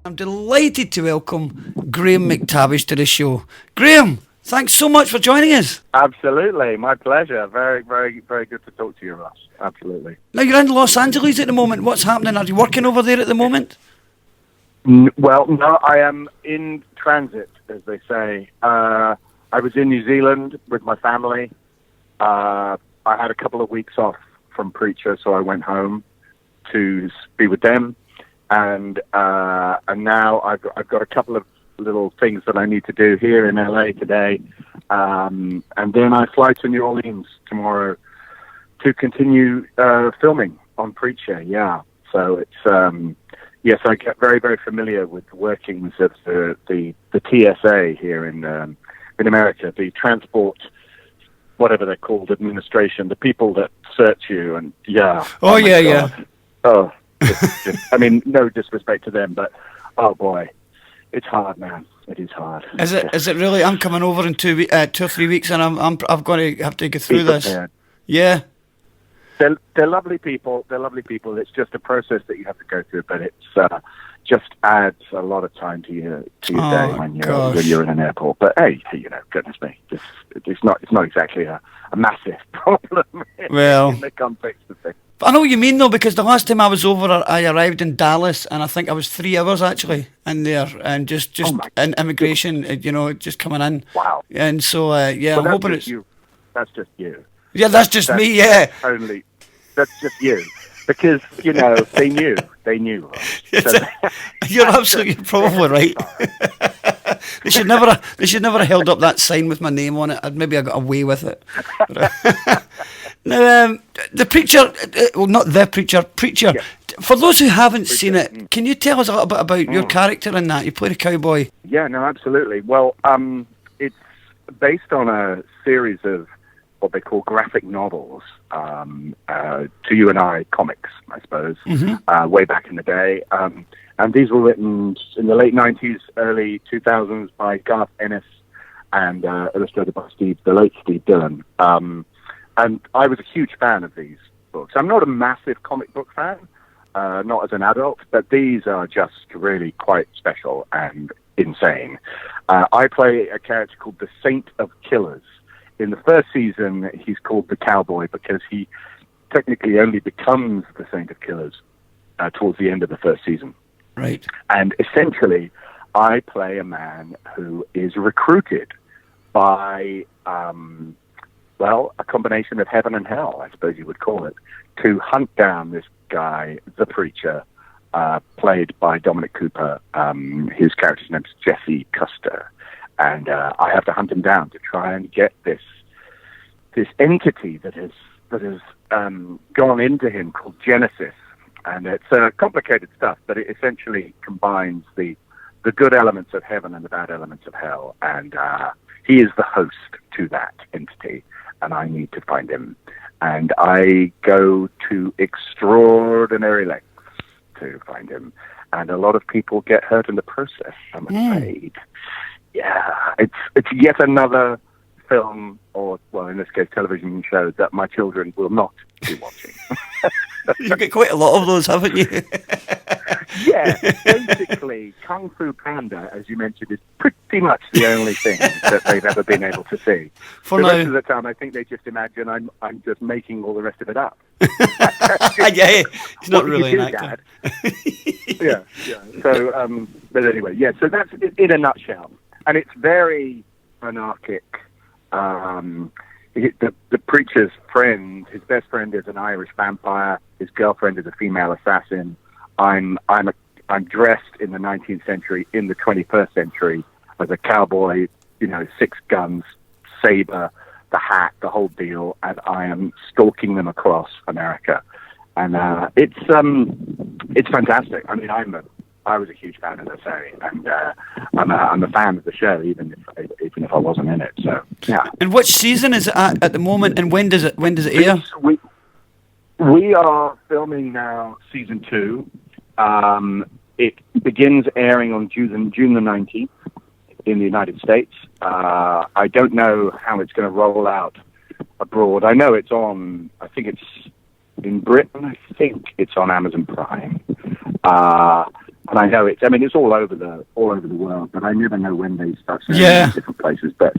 I'm delighted to welcome Graham McTavish to the show. Graham, thanks so much for joining us. Absolutely, my pleasure. Very, very, very good to talk to you, Ross. Absolutely. Now, you're in Los Angeles at the moment. What's happening? Are you working over there at the moment? Well, no, I am in transit, as they say. I was in New Zealand with my family. I had a couple of weeks off from Preacher, so I went home to be with them. And now I've got a couple of little things that I need to do here in LA today, and then I fly to New Orleans tomorrow to continue filming on Preacher. Yeah, so it's yes, I get very, very familiar with the workings of the TSA here in America, the transport, whatever they're called, administration, the people that search you, and yeah. Oh yeah. Oh. I mean, no disrespect to them, but oh boy, it's hard, man. It is hard. Is it really? I'm coming over in 2 or 3 weeks, and I've got to have to go through this. Yeah. They're lovely people. They're lovely people. It's just a process that you have to go through, but it's just adds a lot of time to your day when you're in an airport. But hey, goodness me, it's not exactly a massive problem in the context of things. I know what you mean, though, because the last time I was over, I arrived in Dallas, and I think I was 3 hours actually in there, and just in immigration, just coming in. Wow. And so, I'm hoping it's you. That's just you. Yeah, that's me. Yeah. That's just you, because they knew. You're absolutely probably right. They should never have held up that sign with my name on it. Maybe I got away with it. Now, the Preacher, not the Preacher. Yeah. For those who haven't seen it, can you tell us a little bit about your character in that? You played a cowboy. Yeah, no, absolutely. Well, it's based on a series of what they call graphic novels, to you and I comics, I suppose, way back in the day. And these were written in the late 90s, early 2000s by Garth Ennis and illustrated by the late Steve Dillon. And I was a huge fan of these books. I'm not a massive comic book fan, not as an adult, but these are just really quite special and insane. I play a character called the Saint of Killers. In the first season, he's called the Cowboy because he technically only becomes the Saint of Killers towards the end of the first season. Right. And essentially, I play a man who is recruited by, a combination of heaven and hell, I suppose you would call it, to hunt down this guy, the Preacher, played by Dominic Cooper. His character's name is Jesse Custer. And I have to hunt him down to try and get this entity that has gone into him called Genesis. And it's complicated stuff, but it essentially combines the good elements of heaven and the bad elements of hell. And he is the host to that entity, and I need to find him. And I go to extraordinary lengths to find him. And a lot of people get hurt in the process, I'm afraid. Yeah, it's yet another film, or, well, in this case, television show that my children will not be watching. You've got quite a lot of those, haven't you? Yeah, basically, Kung Fu Panda, as you mentioned, is pretty much the only thing that they've ever been able to see. For the now. rest of the time, I think they just imagine I'm just making all the rest of it up. Yeah, he's not really an actor. Dad? yeah. So, but anyway, yeah. So that's it in a nutshell, and it's very anarchic. The Preacher's friend, his best friend, is an Irish vampire. His girlfriend is a female assassin. I'm dressed in the 19th century, in the 21st century, as a cowboy. 6 guns, saber, the hat, the whole deal, and I am stalking them across America. And it's fantastic. I mean, I was a huge fan of the series, and I'm a fan of the show, even if I wasn't in it. So yeah. And which season is it at the moment, and when does it air? We are filming now season 2. It begins airing on June the 19th in the United States. I don't know how it's going to roll out abroad. I know it's on. I think it's in Britain. I think it's on Amazon Prime. And I know it's all over the world, but I never know when they start showing in different places. But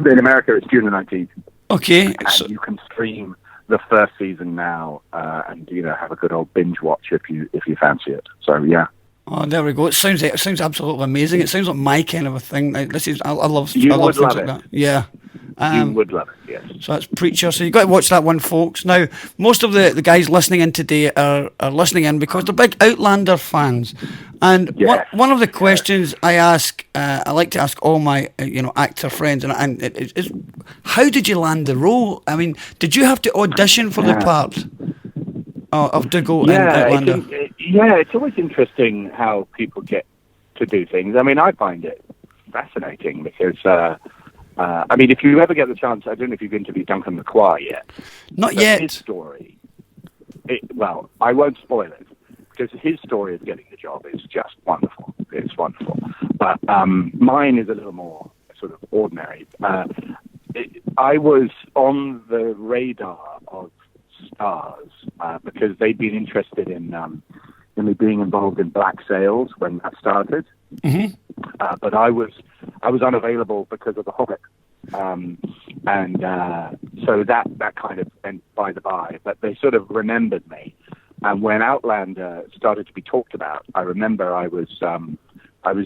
in America, it's June the 19th. Okay. And you can stream the first season now, and have a good old binge watch if you fancy it. So yeah. Oh, there we go. It sounds absolutely amazing. It sounds like my kind of a thing. Like, I love things like that. Yeah. You would love it, yes. So that's Preacher. So you've got to watch that one, folks. Now, most of the guys listening in today are listening in because they're big Outlander fans. And one of the questions I like to ask all my actor friends, and it's how did you land the role? I mean, did you have to audition for the part of Dougal in Outlander? It's always interesting how people get to do things. I mean, I find it fascinating because... if you ever get the chance, I don't know if you've interviewed Duncan McQuarrie yet. Not yet. His story, I won't spoil it, because his story of getting the job is just wonderful. It's wonderful. But mine is a little more sort of ordinary. I was on the radar of stars because they'd been interested in me being involved in Black Sails when that started. Mm-hmm. But I was unavailable because of The Hobbit, so that kind of went by the by. But they sort of remembered me, and when Outlander started to be talked about, I remember I was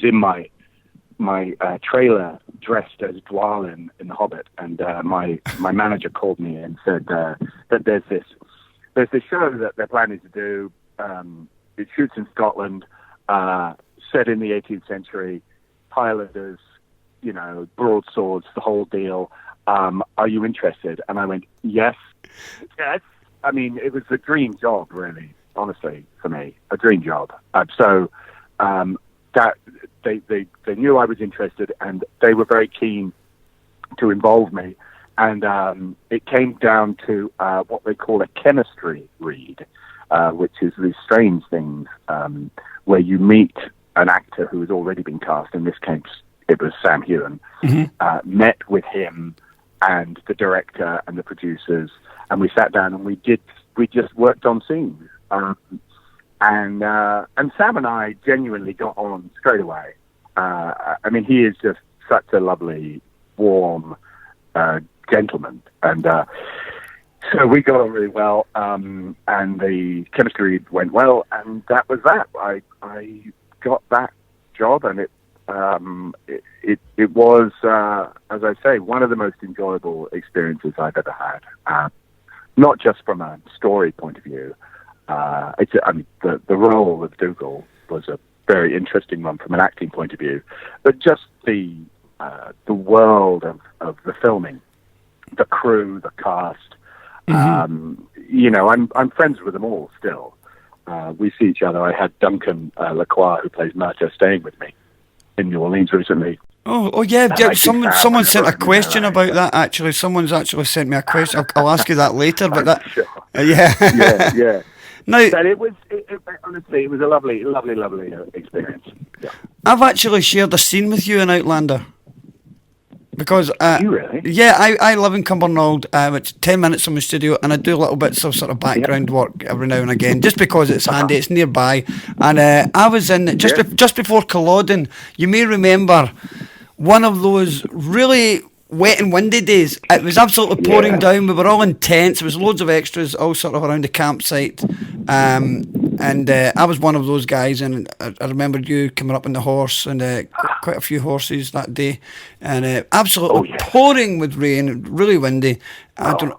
in my trailer dressed as Dougal in The Hobbit, and my manager called me and said that there's this show that they're planning to do. It shoots in Scotland. Set in the 18th century, Highlanders, broadswords, the whole deal. Are you interested? And I went, yes. I mean, it was a dream job, really, honestly, for me, a dream job. So that they knew I was interested, and they were very keen to involve me. And it came down to what they call a chemistry read, which is these strange things where you meet an actor who has already been cast. In this case, it was Sam Heughan. Mm-hmm. Met with him and the director and the producers, and we sat down and we just worked on scenes. And Sam and I genuinely got on straight away. He is just such a lovely, warm gentleman, and so we got on really well. And the chemistry went well, and that was that. I got that job, and it was, as I say, one of the most enjoyable experiences I've ever had. Not just from a story point of view. The role of Dougal was a very interesting one from an acting point of view, but just the world of the filming, the crew, the cast. Mm-hmm. I'm friends with them all still. We see each other. I had Duncan Lacroix, who plays Murta, staying with me in New Orleans recently. Oh yeah. Someone sent a question about that. Actually, someone's actually sent me a question. I'll ask you that later. But that, sure. Yeah. No, but it was honestly, it was a lovely experience. Yeah. I've actually shared a scene with you in Outlander. Because you really? Yeah, I live in Cumbernauld. It's 10 minutes from the studio, and I do little bits of sort of background work every now and again, just because it's handy, it's nearby. And I was in just before Culloden. You may remember one of those really wet and windy days. It was absolutely pouring down. We were all in tents. There was loads of extras all sort of around the campsite. And I was one of those guys, and I remember you coming up on the horse, and quite a few horses that day, and absolutely pouring with rain, really windy. But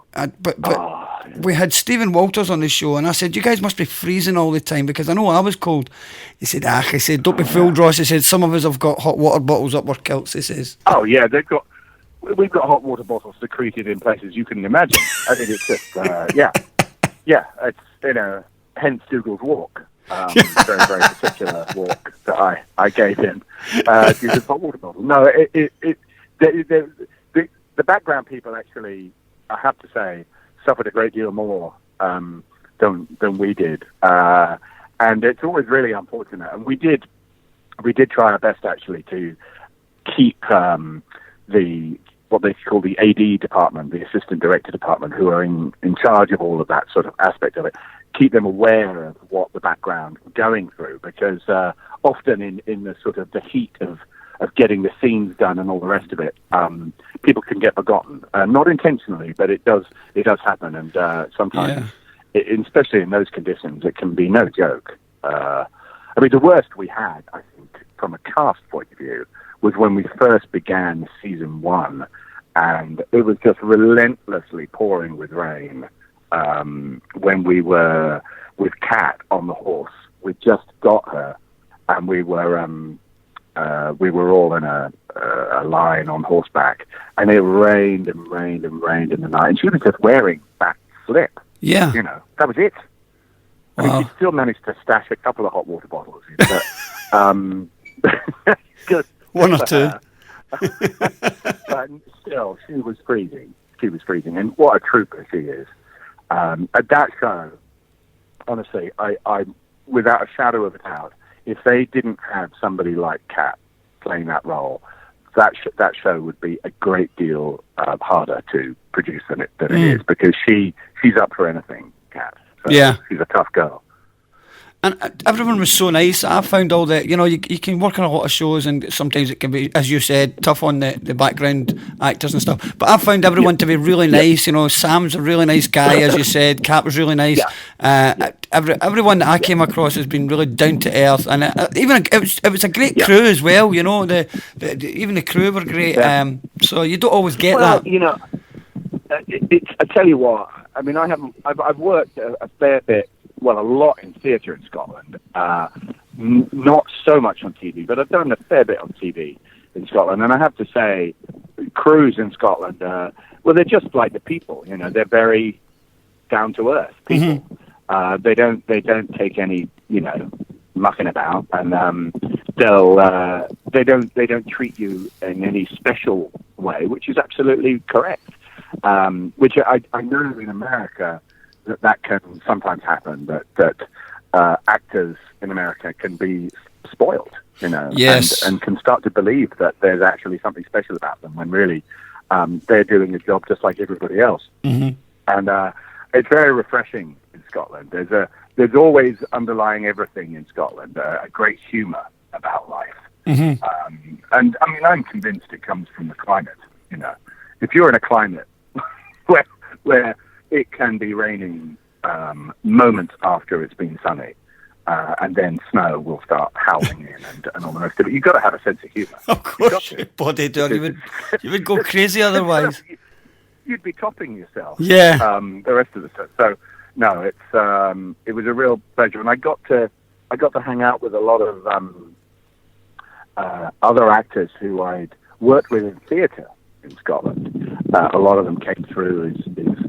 we had Stephen Walters on the show, and I said, you guys must be freezing all the time, because I know I was cold. He said, don't be fooled, Ross. He said, some of us have got hot water bottles up our kilts, he says. Oh yeah, we've got hot water bottles secreted in places you can imagine. I think it's just, it's, hence Dougal's walk. Very, very particular walk that I gave him. Due to hot water bottle. No, the background people actually, I have to say, suffered a great deal more than we did. And it's always really unfortunate. And we did try our best actually to keep what they call the AD department, the assistant director department, who are in charge of all of that sort of aspect of it, keep them aware of what the background was going through, because often in the sort of the heat of getting the scenes done and all the rest of it, people can get forgotten. Not intentionally, but it does happen, and sometimes, especially in those conditions, it can be no joke. I mean, the worst we had, I think, from a cast point of view, was when we first began season 1, and it was just relentlessly pouring with rain. When we were with Kat on the horse, we just got her, and we were all in a line on horseback, and it rained and rained and rained in the night, and she was just wearing that slip. Yeah, that was it. I mean, she still managed to stash a couple of hot water bottles, but one or two. But still, she was freezing. And what a trooper she is. At that show, honestly, I without a shadow of a doubt, if they didn't have somebody like Kat playing that role, that show would be a great deal harder to produce than it is, because she's up for anything, Kat. So she's a tough girl. And everyone was so nice. I found all that, you can work on a lot of shows, and sometimes it can be, as you said, tough on the background actors and stuff. But I found everyone to be really nice. Sam's a really nice guy, as you said. Kat was really nice. Everyone that I came across has been really down to earth, and even it was a great crew as well. Even the crew were great. So you don't always get that. I tell you what. I mean, I've worked a fair bit. Well, a lot in theatre in Scotland. Not so much on TV, but I've done a fair bit on TV in Scotland. And I have to say, crews in Scotland, they're just like the people. They're very down to earth people. Mm-hmm. They don't take any mucking about, and they don't treat you in any special way, which is absolutely correct. Which I know in America that can sometimes happen, that actors in America can be spoiled, yes, and can start to believe that there's actually something special about them, when really they're doing a job just like everybody else. Mm-hmm. And it's very refreshing in Scotland. There's always underlying everything in Scotland a great humour about life. Mm-hmm. And I mean, I'm convinced it comes from the climate. If you're in a climate where it can be raining moments after it's been sunny, and then snow will start howling in, and all the rest of it. You've got to have a sense of humour. Of course, body dog. You would go crazy otherwise. You'd be topping yourself. Yeah. The rest of the stuff. So no, it was a real pleasure, and I got to hang out with a lot of other actors who I'd worked with in theatre in Scotland. A lot of them came through as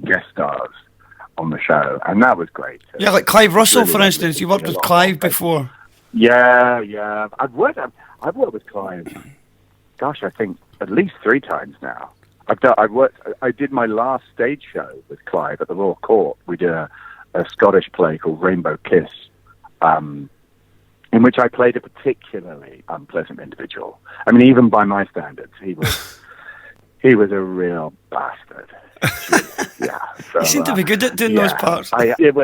guest stars on the show, and that was great. Yeah, like Clive Russell, for instance. You worked with Clive before. Yeah. I've worked with Clive. Gosh, I think at least 3 times now. I did my last stage show with Clive at the Royal Court. We did a Scottish play called Rainbow Kiss, in which I played a particularly unpleasant individual. I mean, even by my standards, he was a real bastard. So, you seem to be good at doing those parts. It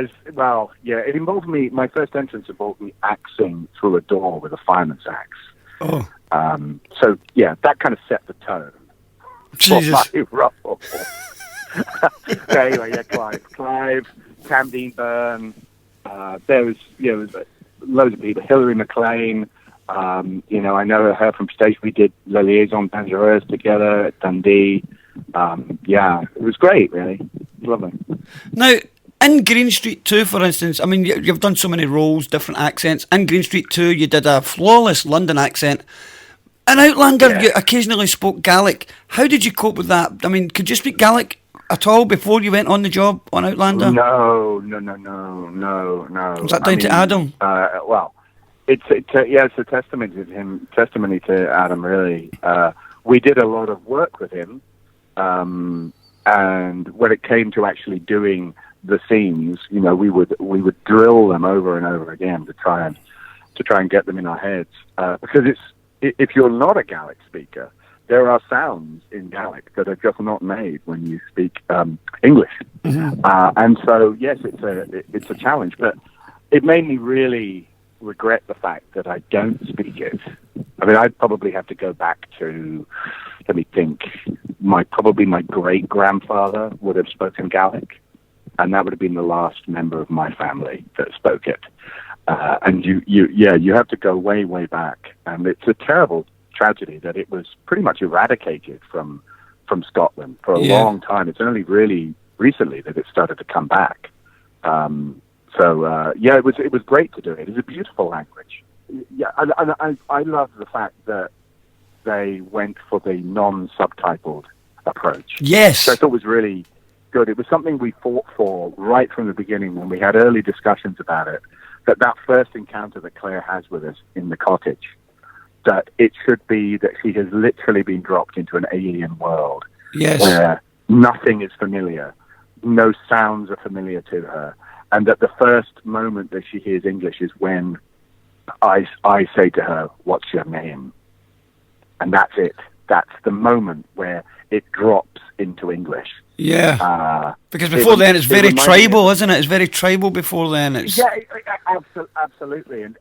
involved me. My first entrance involved me axing through a door with a fireman's axe. Oh. So that kind of set the tone. Jesus. For my role. Anyway, Clive, Cam Dean Byrne. There was loads of people. Hilary McLean. I know her from stage. We did La Liaison Dangereuse together at Dundee. It was great, really. Lovely. Now, in Green Street 2, for instance, I mean, you've done so many roles, different accents. In Green Street 2, you did a flawless London accent. In Outlander, you occasionally spoke Gaelic. How did you cope with that? I mean, could you speak Gaelic at all before you went on the job on Outlander? No. Was that down to Adam? It's a testimony to Adam, really. We did a lot of work with him, and when it came to actually doing the scenes, we would drill them over and over again to try and get them in our heads, because if you're not a Gaelic speaker, there are sounds in Gaelic that are just not made when you speak English. And so, yes, it's a challenge, but it made me really regret the fact that I don't speak it. I mean, I'd probably have to go back to, let me think, my great-grandfather would have spoken Gaelic, and that would have been the last member of my family that spoke it. And you have to go way, way back. And it's a terrible tragedy that it was pretty much eradicated from Scotland for a long time. It's only really recently that it started to come back. It was great to do it. It's a beautiful language. Yeah, I love the fact that they went for the non-subtitled approach. Yes. Which I thought was really good. It was something we fought for right from the beginning when we had early discussions about it, that first encounter that Claire has with us in the cottage, that it should be that she has literally been dropped into an alien world where nothing is familiar, no sounds are familiar to her, and that the first moment that she hears English is when I say to her, "What's your name?" And that's it. That's the moment where it drops into English. Yeah. Because before then it's very tribal, isn't it? It's very tribal before then. Absolutely, and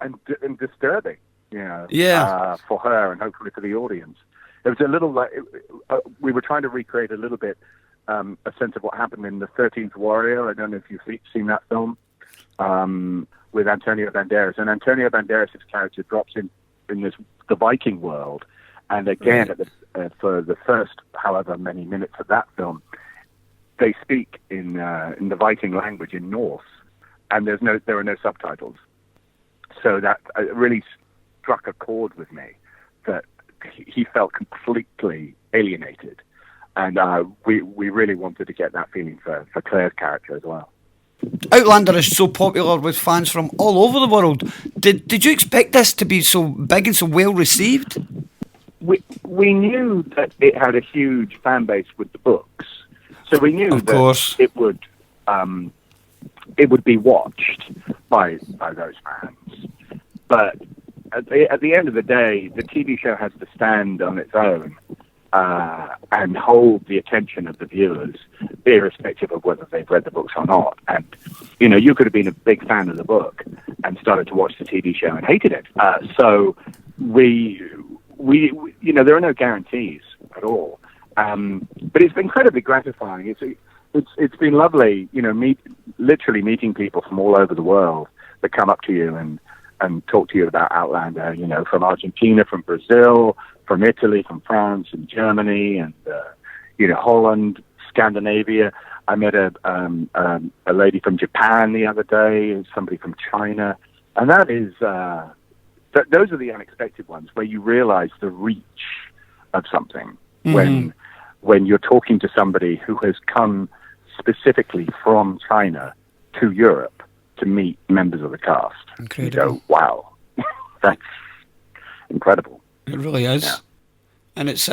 disturbing. For her and hopefully for the audience. It was a little like we were trying to recreate a little bit a sense of what happened in The 13th Warrior. I don't know if you've seen that film with Antonio Banderas. And Antonio Banderas' character drops in the Viking world. And again, for the first however many minutes of that film, they speak in the Viking language in Norse, and there are no subtitles. So that really struck a chord with me, that he felt completely alienated, and we really wanted to get that feeling for Claire's character as well. Outlander is so popular with fans from all over the world. Did you expect this to be so big and so well received? We knew that it had a huge fan base with the books, so we knew that it would be watched by those fans. But at the end of the day, the TV show has to stand on its own and hold the attention of the viewers, irrespective of whether they've read the books or not. And you could have been a big fan of the book and started to watch the TV show and hated it. So we there are no guarantees at all. But it's been incredibly gratifying. It's been lovely, literally meeting people from all over the world that come up to you and talk to you about Outlander, from Argentina, from Brazil, from Italy, from France and Germany, and Holland, Scandinavia. I met a lady from Japan the other day, and somebody from China, and that is those are the unexpected ones where you realize the reach of something when you're talking to somebody who has come specifically from China to Europe to meet members of the cast. Incredible. You go, wow, that's incredible. It really is. Yeah. And it's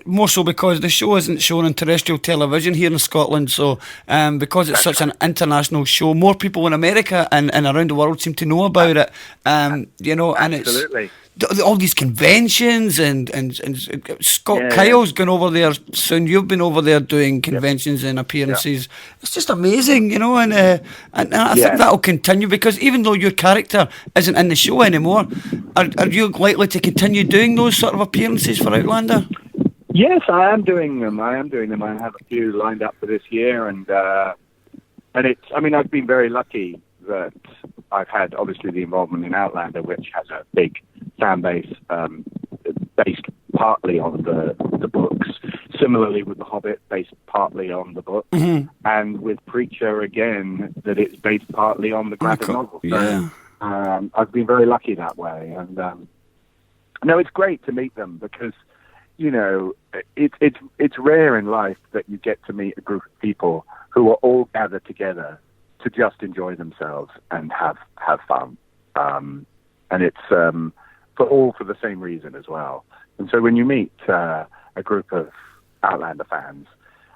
more so because the show isn't shown on terrestrial television here in Scotland. So because it's such an international show, more people in America and around the world seem to know about it. And Absolutely. it's all these conventions and Scott Kyle's gone over there soon. You've been over there doing conventions and appearances. It's just amazing, and I think that'll continue, because even though your character isn't in the show anymore, are you likely to continue doing those sort of appearances for Outlander? Yes, I am doing them. I have a few lined up for this year, and it's. I mean, I've been very lucky that I've had obviously the involvement in Outlander, which has a big fan base based partly on the books. Similarly with The Hobbit, based partly on the book, and with Preacher again, that it's based partly on the graphic novel. So, I've been very lucky that way, and no, it's great to meet them, because it's rare in life that you get to meet a group of people who are all gathered together to just enjoy themselves and have fun, and it's for the same reason as well. And so when you meet a group of Outlander fans,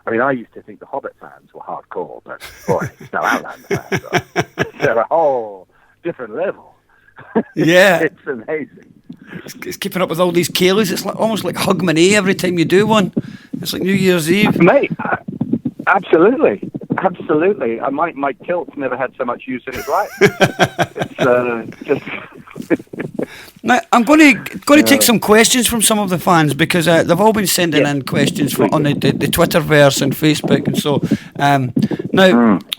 I mean, I used to think the Hobbit fans were hardcore, but boy, no, Outlander fans they're a whole different level. Yeah. It's amazing. It's keeping up with all these Kayleys. It's almost like Hogmanay every time you do one. It's like New Year's Eve. Mate, absolutely. Absolutely. My kilt's never had so much use in its life. It's just... Now, I'm going to take some questions from some of the fans, because they've all been sending in questions on the Twitterverse and Facebook, and so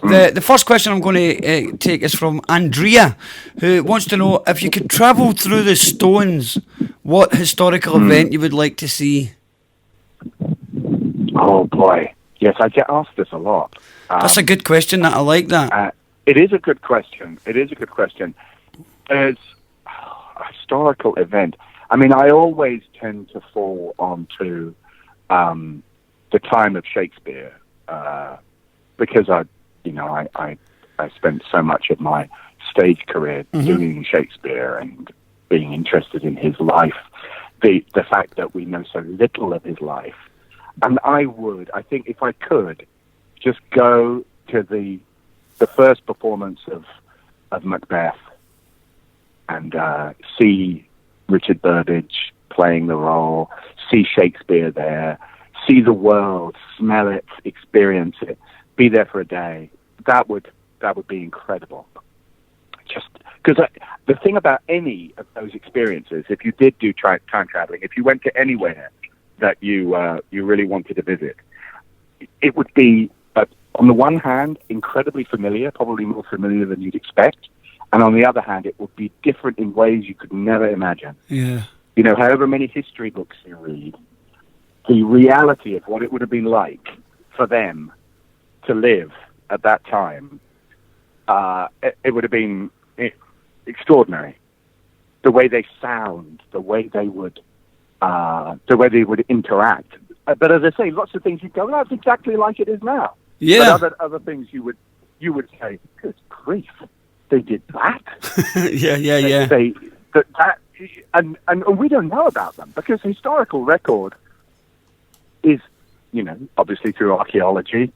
the first question I'm going to take is from Andrea, who wants to know if you could travel through the Stones, what historical event you would like to see. Oh boy, yes, I get asked this a lot. That's a good question. I like that. It is a good question. There's a historical event. I mean, I always tend to fall onto the time of Shakespeare because I spent so much of my stage career doing Shakespeare and being interested in his life. The fact that we know so little of his life, and I think if I could, just go to the first performance of Macbeth and see Richard Burbage playing the role, see Shakespeare there, see the world, smell it, experience it, be there for a day. That would be incredible. Just because the thing about any of those experiences, if you did do time traveling, if you went to anywhere that you really wanted to visit, it would be, on the one hand, incredibly familiar, probably more familiar than you'd expect. And on the other hand, it would be different in ways you could never imagine. Yeah. You know, however many history books you read, the reality of what it would have been like for them to live at that time, it would have been extraordinary. The way they sound, the way they would interact. But as I say, lots of things you go, that's exactly like it is now. Yeah. But other things you would say, good grief, they did that. And we don't know about them because historical record is, obviously through archaeology.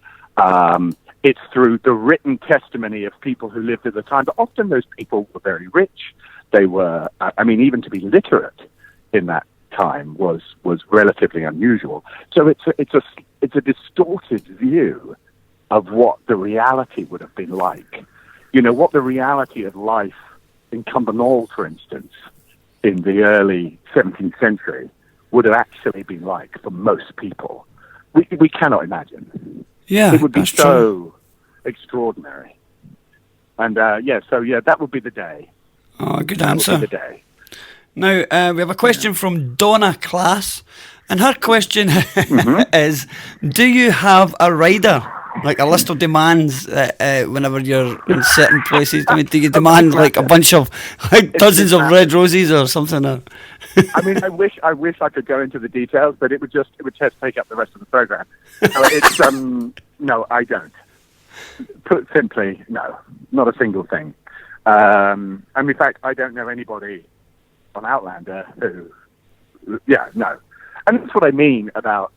It's through the written testimony of people who lived at the time. But often those people were very rich. They were, even to be literate in that time was relatively unusual. So it's a distorted view of what the reality would have been like. What the reality of life in Cumbernauld, for instance, in the early 17th century would have actually been like for most people. We cannot imagine. Yeah, it would be so true. Extraordinary. And that would be the day. Oh, good answer. That would be the day. Now, we have a question from Donna Class, and her question is, do you have a rider? Like a list of demands whenever you're in certain places? I mean, do you demand like a bunch of, like dozens of red roses or something? I mean, I wish I could go into the details, but it would just take up the rest of the program. No, I don't. Put simply, no, not a single thing. And in fact, I don't know anybody on Outlander who, no. And that's what I mean about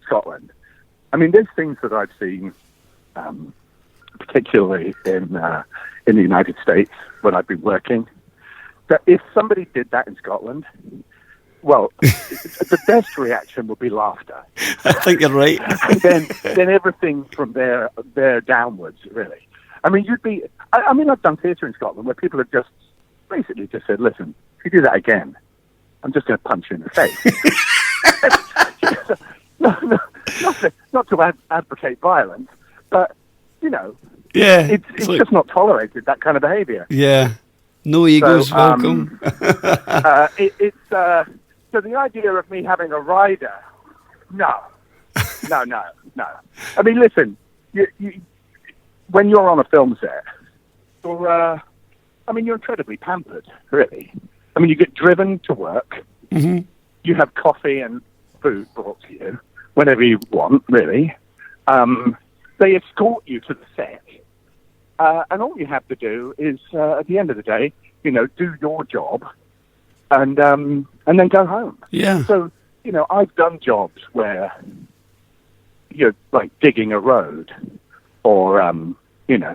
Scotland. I mean, there's things that I've seen, particularly in the United States when I've been working, that if somebody did that in Scotland, well, the best reaction would be laughter. I think you're right. And then everything from there downwards, really. I mean, I've done theatre in Scotland where people have just basically just said, listen, if you do that again, I'm just going to punch you in the face. No, not to advocate violence, but, it's like, just not tolerated, that kind of behaviour. Yeah. No egos, welcome. So the idea of me having a rider, no. I mean, listen, you, when you're on a film set, you're incredibly pampered, really. I mean, you get driven to work. Mm-hmm. You have coffee and food brought to you whenever you want, really. They escort you to the set. And all you have to do is, at the end of the day, do your job and then go home. Yeah. So, I've done jobs where you're like digging a road or,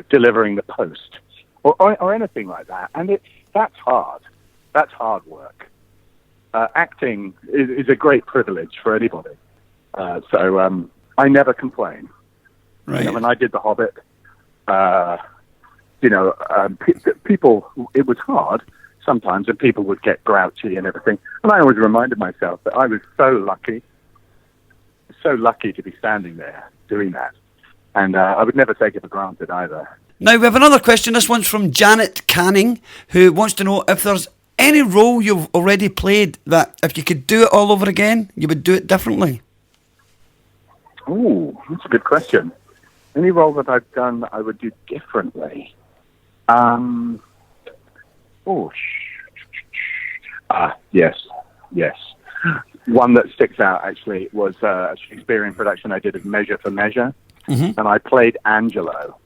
delivering the post or anything like that. And that's hard. That's hard work. Acting is a great privilege for anybody. So I never complain. Right. You know, when I did The Hobbit, people, it was hard sometimes, and people would get grouchy and everything. And I always reminded myself that I was so lucky to be standing there doing that. And I would never take it for granted either. Now, we have another question. This one's from Janet Canning, who wants to know if there's any role you've already played that if you could do it all over again, you would do it differently. Oh, that's a good question. Any role that I've done that I would do differently? Yes. One that sticks out, actually, was a Shakespearean production I did of Measure for Measure, and I played Angelo.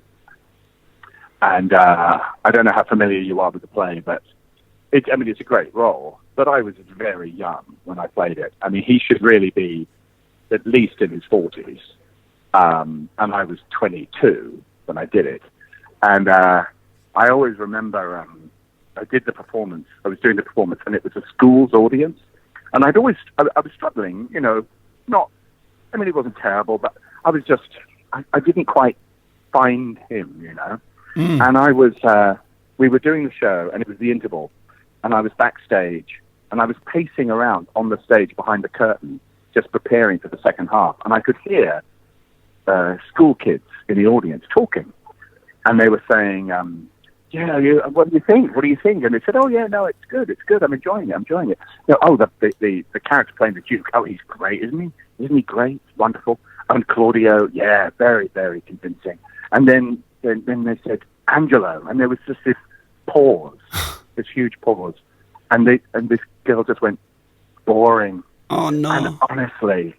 And I don't know how familiar you are with the play, but it's a great role. But I was very young when I played it. I mean, he should really be at least in his 40s. And I was 22 when I did it. And I always remember I did the performance. I was doing the performance, and it was a school's audience. And I was struggling, it wasn't terrible, but I was just, I didn't quite find him, And I was, we were doing the show, and it was the interval, and I was backstage, and I was pacing around on the stage behind the curtain, just preparing for the second half, and I could hear school kids in the audience talking, and they were saying, what do you think? What do you think? And they said, oh, yeah, no, it's good. I'm enjoying it. The character playing the Duke, oh, he's great, isn't he? Isn't he great? Wonderful. And Claudio, yeah, very, very convincing. And then they said, Angelo, and there was just this pause, this huge pause. And this girl just went, boring. Oh, no. And honestly,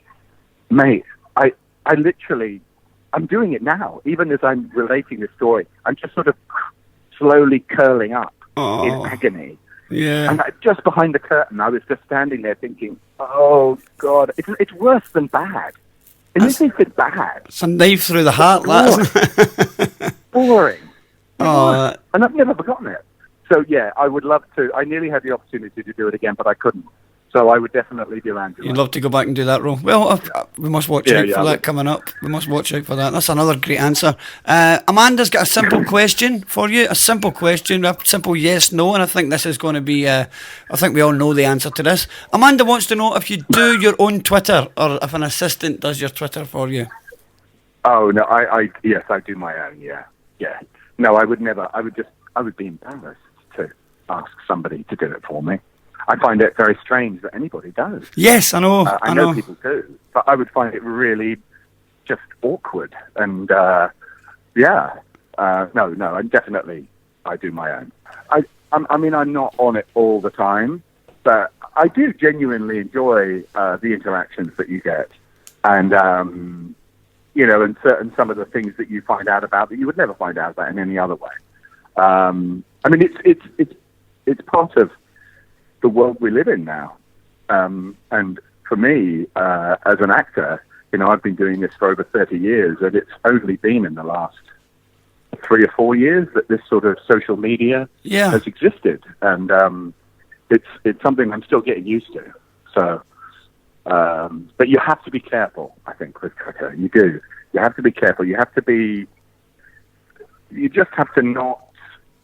mate, I literally, I'm doing it now. Even as I'm relating this story, I'm just sort of slowly curling up in agony. Yeah. And just behind the curtain, I was just standing there thinking, oh, God, it's worse than bad. Isn't it bad? It's a knife through the heart, that, isn't it? Boring. Oh, and I've never forgotten it. So, yeah, I would love to. I nearly had the opportunity to do it again, but I couldn't. So I would definitely do Angelo. You'd love to go back and do that role. Well, we must watch out for that coming up. We must watch out for that. That's another great answer. Amanda's got a simple question for you. A simple question, a simple yes, no. And I think this is going to be, I think we all know the answer to this. Amanda wants to know if you do your own Twitter or if an assistant does your Twitter for you. Oh, no, yes, I do my own, yeah. No, I would never. I would be embarrassed to ask somebody to do it for me. I find it very strange that anybody does. Yes, I know. I know people do, but I would find it really just awkward. And no, and definitely I do my own. I mean, I'm not on it all the time, but I do genuinely enjoy the interactions that you get, and and some of the things that you find out about that you would never find out about in any other way. I mean, it's part of the world we live in now. And for me, as an actor, I've been doing this for over 30 years, and it's only been in the last 3 or 4 years that this sort of social media has existed. And it's something I'm still getting used to. So, but you have to be careful, I think, with Twitter. You do. You have to be careful. You just have to not...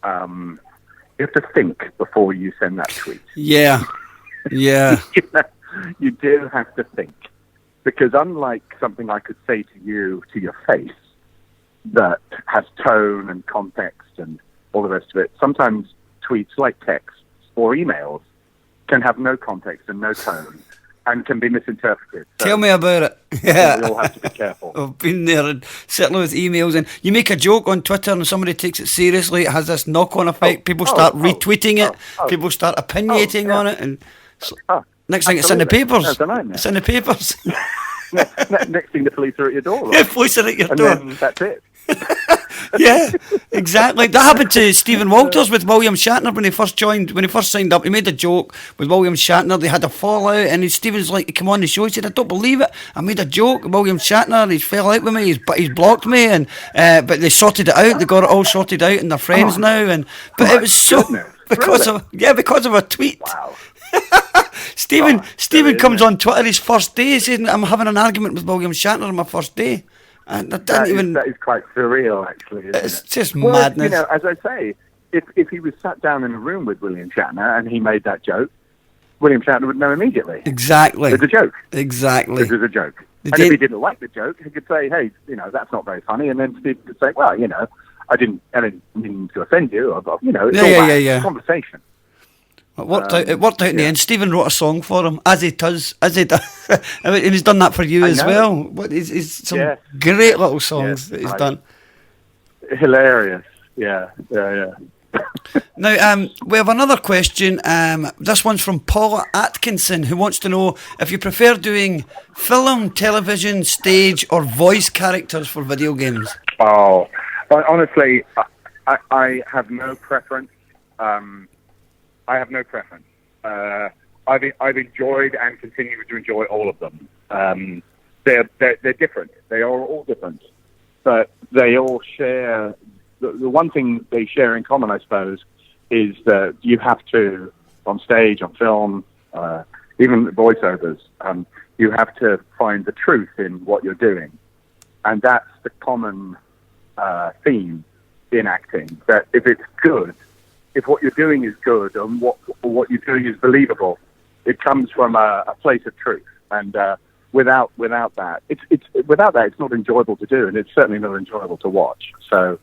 you have to think before you send that tweet. Yeah. You do have to think. Because unlike something I could say to you to your face that has tone and context and all the rest of it, sometimes tweets like texts or emails can have no context and no tone and can be misinterpreted. So tell me about it. Yeah. We all have to be careful. I've been there, and certainly with emails, and you make a joke on Twitter and somebody takes it seriously, it has this knock-on effect. People start retweeting it, people start opinionating on it, and next thing it's in the papers. It's in the papers. Next thing the police are at your door. Right? Yeah, police are at your door. Then that's it. Yeah, exactly. That happened to Stephen Walters with William Shatner when he first signed up. He made a joke with William Shatner. They had a fallout, and Stephen's like, "Come on the show." He said, "I don't believe it. I made a joke. William Shatner, he's fell out with me. He's blocked me, and but they sorted it out. They got it all sorted out, and they're friends now. But it was so because of a tweet. Wow. Stephen comes on Twitter his first day. He says, "I'm having an argument with William Shatner on my first day," and that is quite surreal, actually. It's just well, madness. As I say, if he was sat down in a room with William Shatner and he made that joke, William Shatner would know immediately. Exactly. It's a joke. Exactly. This is a joke. And if he didn't like the joke, he could say, "Hey, that's not very funny," and then Steve could say, "Well, I didn't mean to offend you." Or, it's all conversation. It worked out in the end. Stephen wrote a song for him, as he does. I mean, and he's done that for you as well. He's some great little songs that he's done. Hilarious. Yeah. Now, we have another question. This one's from Paula Atkinson, who wants to know if you prefer doing film, television, stage, or voice characters for video games. Oh, honestly, I have no preference. I've enjoyed and continue to enjoy all of them. They're different. They are all different, but they all share. The one thing they share in common, I suppose, is that you have to, on stage, on film, even voiceovers, you have to find the truth in what you're doing. And that's the common theme in acting, that if it's good, if what you're doing is good and what you're doing is believable, it comes from a place of truth. And without that, it's not enjoyable to do, and it's certainly not enjoyable to watch. So,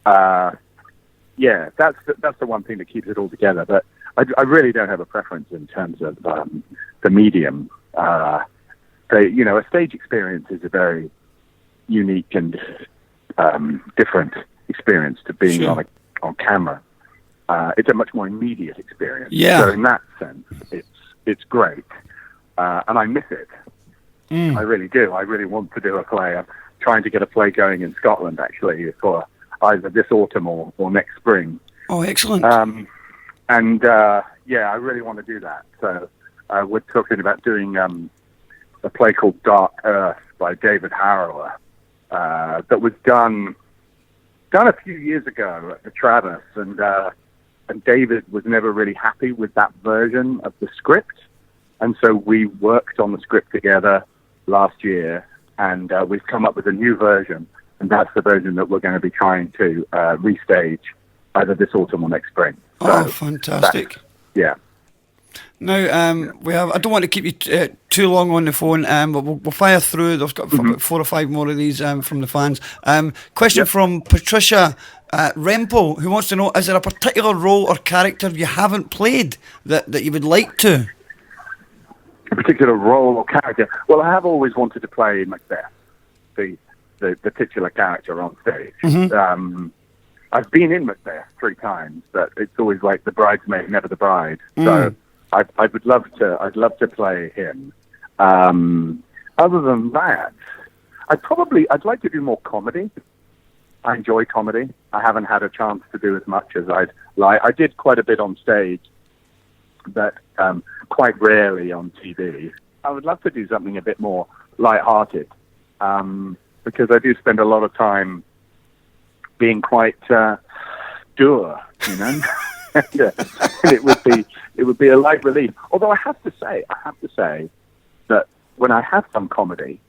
that's the one thing that keeps it all together. But I really don't have a preference in terms of the medium. A stage experience is a very unique and different experience to being on camera. It's a much more immediate experience. Yeah. So in that sense, it's great, and I miss it. I really do. I really want to do a play. I'm trying to get a play going in Scotland, actually, for either this autumn or next spring. Oh, excellent. I really want to do that. So we're talking about doing a play called Dark Earth by David Harrower that was done a few years ago at the Travis, and David was never really happy with that version of the script, and so we worked on the script together last year, and we've come up with a new version, and that's the version that we're going to be trying to restage either this autumn or next spring. Oh, fantastic! Yeah. Now, we have. I don't want to keep you too long on the phone, but we'll fire through. I've got about 4 or 5 more of these from the fans. Question from Patricia Rempel, who wants to know: is there a particular role or character you haven't played that you would like to? A particular role or character? Well, I have always wanted to play Macbeth, the titular character on stage. Mm-hmm. I've been in Macbeth 3 times, but it's always like the bridesmaid, never the bride. So I'd love to play him. Other than that, I'd like to do more comedy. I enjoy comedy. I haven't had a chance to do as much as I'd like. I did quite a bit on stage, but quite rarely on TV. I would love to do something a bit more lighthearted, because I do spend a lot of time being quite dour, and it would be a light relief. Although I have to say that when I have some comedy,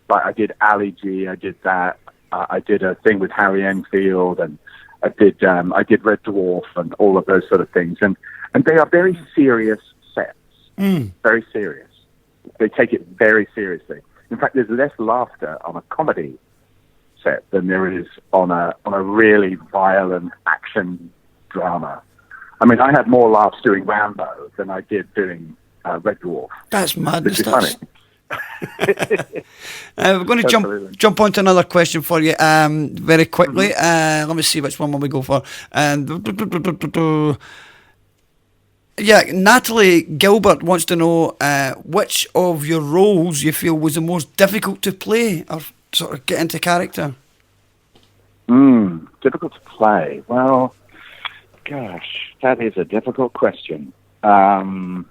like I did Ali G, I did that. I did a thing with Harry Enfield, and I did Red Dwarf, and all of those sort of things, and they are very serious sets, very serious. They take it very seriously. In fact, there's less laughter on a comedy set than there is on a really violent action drama. I mean, I had more laughs doing Rambo than I did doing Red Dwarf. That's madness. Which is funny. We're going to jump on to another question for you very quickly. Let me see which one will we go for. Natalie Gilbert wants to know which of your roles you feel was the most difficult to play or sort of get into character. Difficult to play. Well, gosh, that is a difficult question. Well,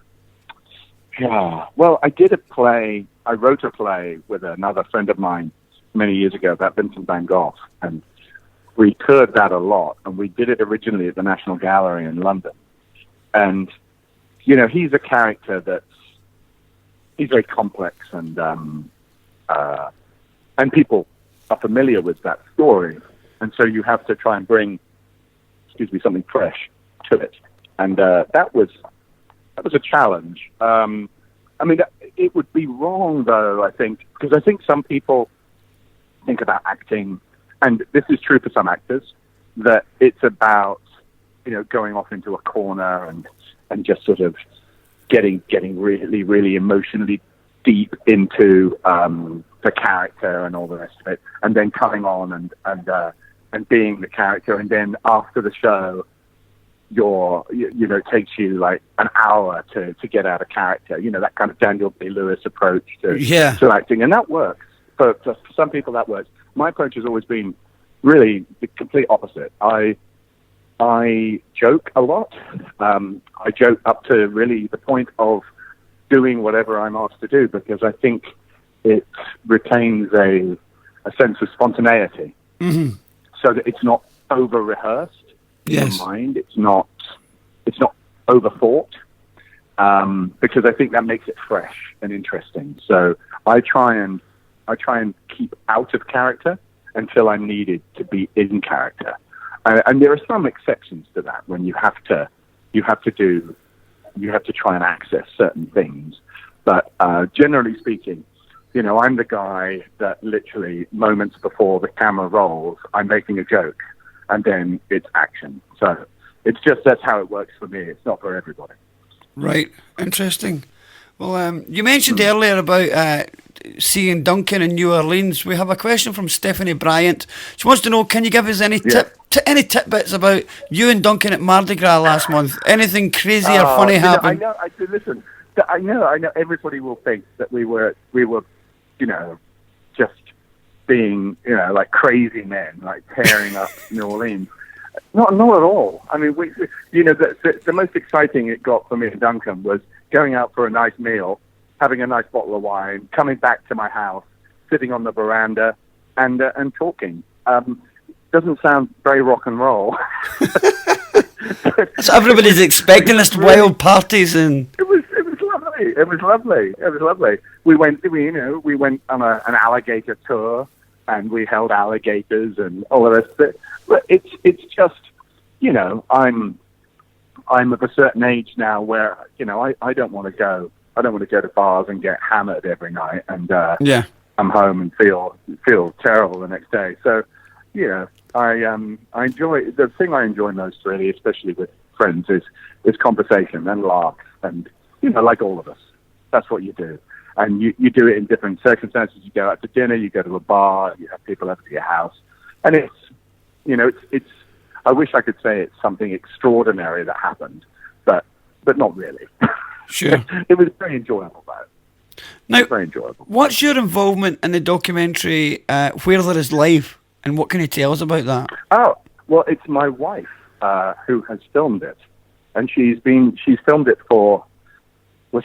I wrote a play with another friend of mine many years ago about Vincent van Gogh, and we toured that a lot, and we did it originally at the National Gallery in London. And he's a character he's very complex, and people are familiar with that story, and so you have to try and bring, something fresh to it, and that was a challenge. It would be wrong, though, I think, because I think some people think about acting, and this is true for some actors, that it's about going off into a corner and just sort of getting really, really emotionally deep into the character and all the rest of it, and then coming on and being the character, and then after the show, it takes you like an hour to get out of character. That kind of Daniel Day-Lewis approach to acting, and that works. For some people, that works. My approach has always been really the complete opposite. I joke a lot. I joke up to really the point of doing whatever I'm asked to do, because I think it retains a sense of spontaneity, so that it's not over rehearsed in your mind. It's not overthought, because I think that makes it fresh and interesting. So I try and keep out of character until I'm needed to be in character. And there are some exceptions to that when you have to try and access certain things. But generally speaking, I'm the guy that literally moments before the camera rolls, I'm making a joke, and then it's action. So that's how it works for me. It's not for everybody. Right. Interesting. Well, you mentioned earlier about seeing Duncan in New Orleans. We have a question from Stephanie Bryant. She wants to know, can you give us any any tidbits about you and Duncan at Mardi Gras last month? Anything crazy or funny happened? Listen, I know. Everybody will think that we were, just being, like crazy men, like tearing up New Orleans. Not at all. I mean, the most exciting it got for me and Duncan was going out for a nice meal, having a nice bottle of wine, coming back to my house, sitting on the veranda, and talking. Doesn't sound very rock and roll. So everybody's expecting this wild parties, and it was lovely. We went on an alligator tour, and we held alligators and all the rest of it. But it's just, I'm of a certain age now where I don't want to go. I don't want to go to bars and get hammered every night and come home and feel terrible the next day. So I enjoy the thing I enjoy most, really, especially with friends, is conversation and laughs, and like all of us, that's what you do. And you do it in different circumstances. You go out to dinner, you go to a bar, you have people over to your house, and it's I wish I could say it's something extraordinary that happened, but not really. Sure. It was very enjoyable, though. Now, very enjoyable. What's your involvement in the documentary Where There Is Life, and what can you tell us about that? Oh, well, it's my wife who has filmed it, and she's filmed it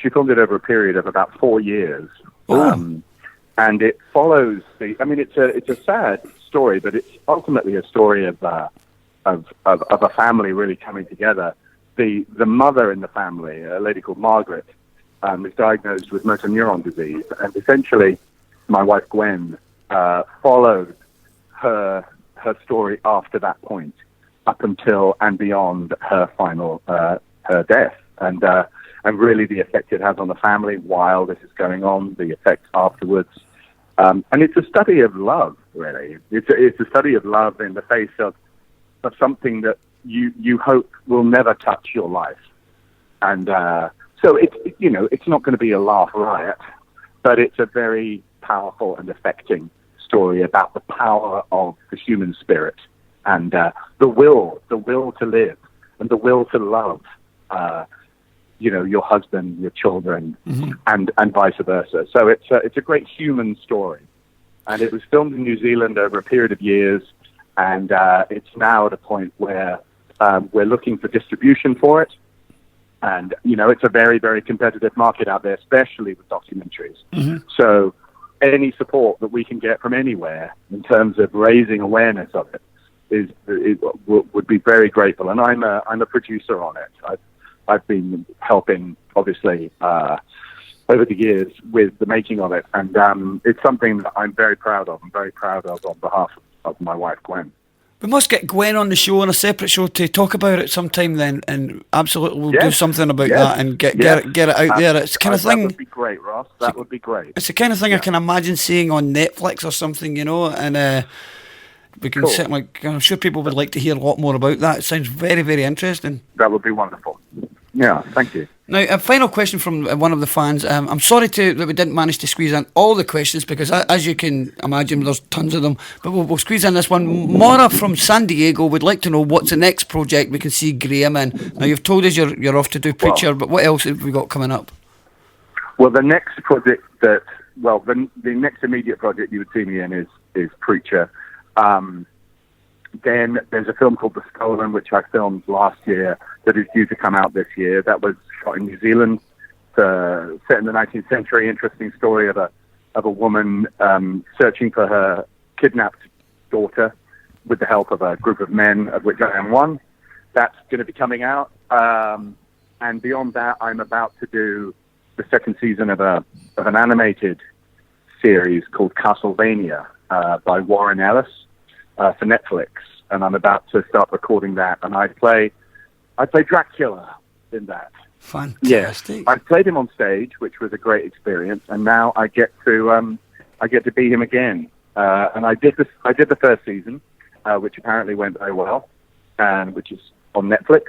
she filmed it over a period of about 4 years. And it follows it's a sad story, but it's ultimately a story of a family really coming together. The mother in the family, a lady called Margaret, is diagnosed with motor neuron disease, and essentially, my wife Gwen followed her story after that point, up until and beyond her final her death, and really the effect it has on the family while this is going on, the effect afterwards. And it's a study of love, really. It's a study of love in the face of something that you hope will never touch your life. And so it's not going to be a laugh riot, but it's a very powerful and affecting story about the power of the human spirit and the will to live and the will to love. Your husband, your children, and vice versa. So it's a great human story, and it was filmed in New Zealand over a period of years, and it's now at a point where we're looking for distribution for it, and it's a very, very competitive market out there, especially with documentaries. So any support that we can get from anywhere in terms of raising awareness of it would be very grateful. And I'm a producer on it. I've been helping, obviously, over the years with the making of it, and it's something that I'm very proud of. I'm very proud of on behalf of my wife, Gwen. We must get Gwen on the show, on a separate show, to talk about it sometime then, and absolutely we'll do something about that and get it out there. It's the kind of thing... That would be great, Ross. That would be great. It's the kind of thing I can imagine seeing on Netflix or something, and we can certainly... I'm sure people would like to hear a lot more about that. It sounds very, very interesting. That would be wonderful. Yeah, thank you. Now, a final question from one of the fans. I'm sorry that we didn't manage to squeeze in all the questions because, as you can imagine, there's tons of them. But we'll squeeze in this one. Maura from San Diego would like to know what's the next project we can see Graham in. Now, you've told us you're off to do Preacher, but what else have we got coming up? Well, the next project the next immediate project you would see me in is Preacher. Then there's a film called The Stolen, which I filmed last year, that is due to come out this year. That was shot in New Zealand, set in the 19th century. Interesting story of a woman searching for her kidnapped daughter with the help of a group of men, of which I am one. That's going to be coming out. And beyond that, I'm about to do the second season of an animated series called Castlevania by Warren Ellis. For Netflix, and I'm about to start recording that, and I play Dracula in that. Fantastic. Yeah, I played him on stage, which was a great experience, and now I get to be him again. And I did the first season, which apparently went very well, and which is on Netflix.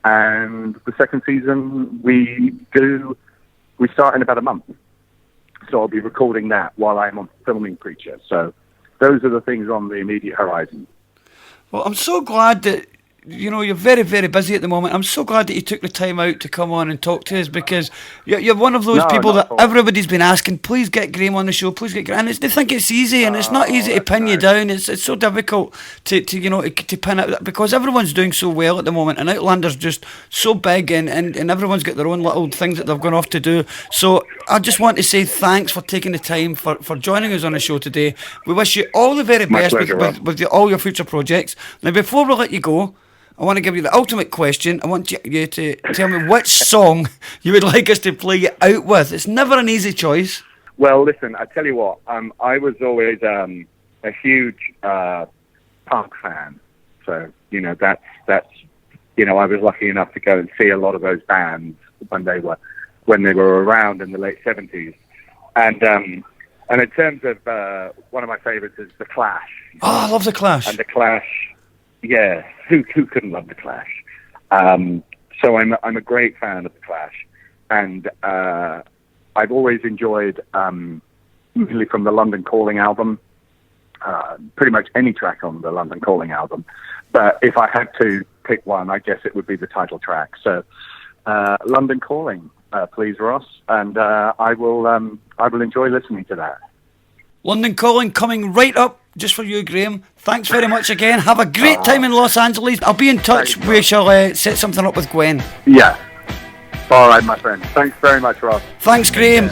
And the second season we start in about a month, so I'll be recording that while I'm on filming Preacher. So those are the things on the immediate horizon. Well, I'm so glad that, you're very, very busy at the moment. I'm so glad that you took the time out to come on and talk to us, because you're one of those people that everybody's been asking, please get Graham on the show, please get Graham. And they think it's easy, and it's not easy to pin you down. It's so difficult to pin it, because everyone's doing so well at the moment, and Outlander's just so big, and everyone's got their own little things that they've gone off to do. So I just want to say thanks for taking the time for joining us on the show today. We wish you all the very best with all your future projects. Now, before we let you go, I want to give you the ultimate question. I want you to tell me which song you would like us to play you out with. It's never an easy choice. Well, listen, I tell you what, I was always a huge punk fan. So, that's I was lucky enough to go and see a lot of those bands when they were around in the late 70s. And in terms of one of my favorites is The Clash. Oh, I love The Clash. And The Clash, yeah, who couldn't love The Clash? So I'm a great fan of The Clash, and I've always enjoyed, usually from the London Calling album, pretty much any track on the London Calling album. But if I had to pick one, I guess it would be the title track. So London Calling, please, Ross, and I will enjoy listening to that. London Calling coming right up just for you, Graham. Thanks very much again. Have a great time in Los Angeles. I'll be in touch. We shall set something up with Gwen. Yeah. All right, my friend. Thanks very much, Ross. Thanks, Graham.